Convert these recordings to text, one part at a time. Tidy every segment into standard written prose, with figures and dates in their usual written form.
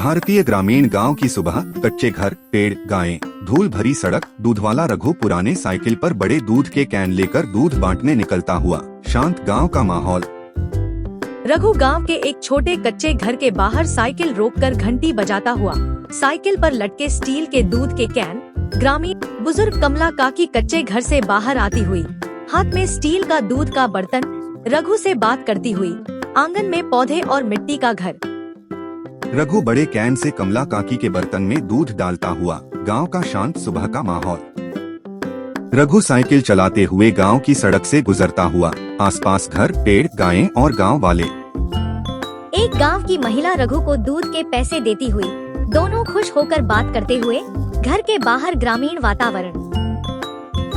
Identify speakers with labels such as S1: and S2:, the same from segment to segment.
S1: भारतीय ग्रामीण गांव की सुबह। कच्चे घर, पेड़, गायें, धूल भरी सड़क। दूध वाला रघु पुराने साइकिल पर बड़े दूध के कैन लेकर दूध बांटने निकलता हुआ। शांत गांव का माहौल।
S2: रघु गांव के एक छोटे कच्चे घर के बाहर साइकिल रोककर घंटी बजाता हुआ, साइकिल पर लटके स्टील के दूध के कैन। ग्रामीण बुजुर्ग कमला काकी कच्चे घर से बाहर आती हुई, हाथ में स्टील का दूध का बर्तन, रघु से बात करती हुई। आंगन में पौधे और मिट्टी का घर।
S1: रघु बड़े कैन से कमला काकी के बर्तन में दूध डालता हुआ। गांव का शांत सुबह का माहौल। रघु साइकिल चलाते हुए गांव की सड़क से गुजरता हुआ। आसपास घर, पेड़, गायें और गांव वाले।
S3: एक गांव की महिला रघु को दूध के पैसे देती हुई, दोनों खुश होकर बात करते हुए। घर के बाहर ग्रामीण वातावरण।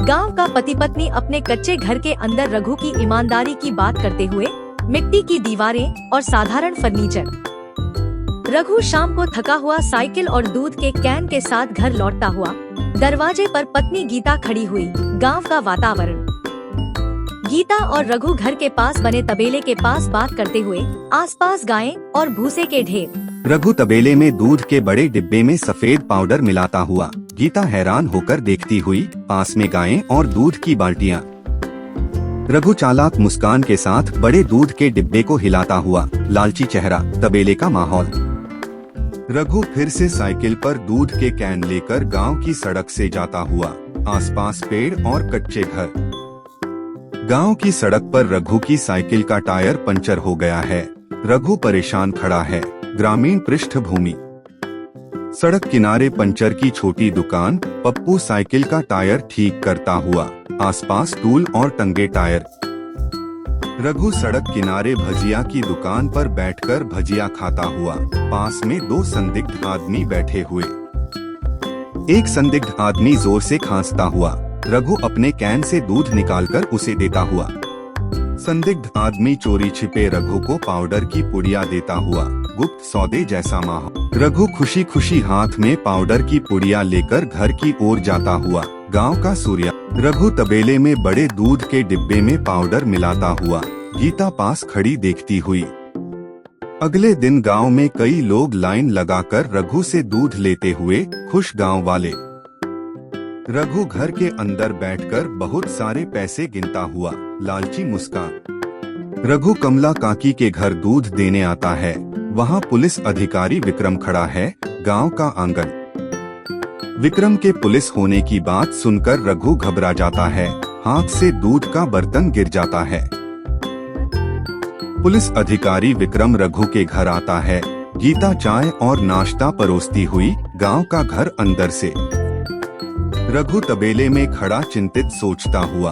S3: गांव का पति पत्नी अपने कच्चे घर के अंदर रघु की ईमानदारी की बात करते हुए। मिट्टी की दीवारें और साधारण फर्नीचर। रघु शाम को थका हुआ साइकिल और दूध के कैन के साथ घर लौटता हुआ। दरवाजे पर पत्नी गीता खड़ी हुई। गांव का वातावरण। गीता और रघु घर के पास बने तबेले के पास बात करते हुए। आसपास गायें और भूसे के ढेर।
S1: रघु तबेले में दूध के बड़े डिब्बे में सफेद पाउडर मिलाता हुआ। गीता हैरान होकर देखती हुई। पास में गायें और दूध की बाल्टियां। रघु चालाक मुस्कान के साथ बड़े दूध के डिब्बे को हिलाता हुआ। लालची चेहरा। तबेले का माहौल। रघु फिर से साइकिल पर दूध के कैन लेकर गांव की सड़क से जाता हुआ। आसपास पेड़ और कच्चे घर। गांव की सड़क पर रघु की साइकिल का टायर पंचर हो गया है। रघु परेशान खड़ा है। ग्रामीण पृष्ठभूमि। सड़क किनारे पंचर की छोटी दुकान। पप्पू साइकिल का टायर ठीक करता हुआ। आसपास टूल और टंगे टायर। रघु सड़क किनारे भजिया की दुकान पर बैठकर भजिया खाता हुआ। पास में दो संदिग्ध आदमी बैठे हुए। एक संदिग्ध आदमी जोर से खांसता हुआ। रघु अपने कैन से दूध निकालकर उसे देता हुआ। संदिग्ध आदमी चोरी छिपे रघु को पाउडर की पुड़िया देता हुआ। गुप्त सौदे जैसा माहौल। रघु खुशी खुशी हाथ में पाउडर की पुड़िया लेकर घर की ओर जाता हुआ। गांव का सूर्य। रघु तबेले में बड़े दूध के डिब्बे में पाउडर मिलाता हुआ। गीता पास खड़ी देखती हुई। अगले दिन गांव में कई लोग लाइन लगाकर रघु से दूध लेते हुए। खुश गांव वाले। रघु घर के अंदर बैठकर बहुत सारे पैसे गिनता हुआ। लालची मुस्कान। रघु कमला काकी के घर दूध देने आता है। वहाँ पुलिस अधिकारी विक्रम खड़ा है। गांव का आंगन। विक्रम के पुलिस होने की बात सुनकर रघु घबरा जाता है। हाथ से दूध का बर्तन गिर जाता है। पुलिस अधिकारी विक्रम रघु के घर आता है। गीता चाय और नाश्ता परोसती हुई। गांव का घर अंदर से। रघु तबेले में खड़ा चिंतित सोचता हुआ।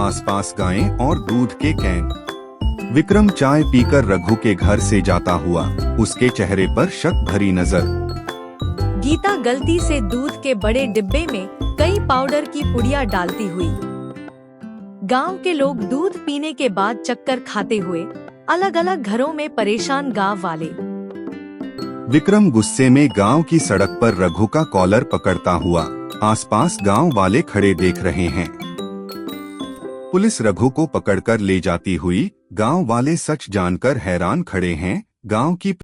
S1: आसपास गायें और दूध के कैन। विक्रम चाय पीकर रघु के घर से जाता हुआ। उसके चेहरे पर शक भरी नजर।
S2: गीता गलती से दूध के बड़े डिब्बे में कई पाउडर की पुड़िया डालती हुई। गांव के लोग दूध पीने के बाद चक्कर खाते हुए। अलग अलग घरों में परेशान गांव वाले।
S1: विक्रम गुस्से में गांव की सड़क पर रघु का कॉलर पकड़ता हुआ। आसपास गांव वाले खड़े देख रहे हैं। पुलिस रघु को पकड़कर ले जाती हुई। गांव वाले सच जानकर हैरान खड़े हैं। गांव की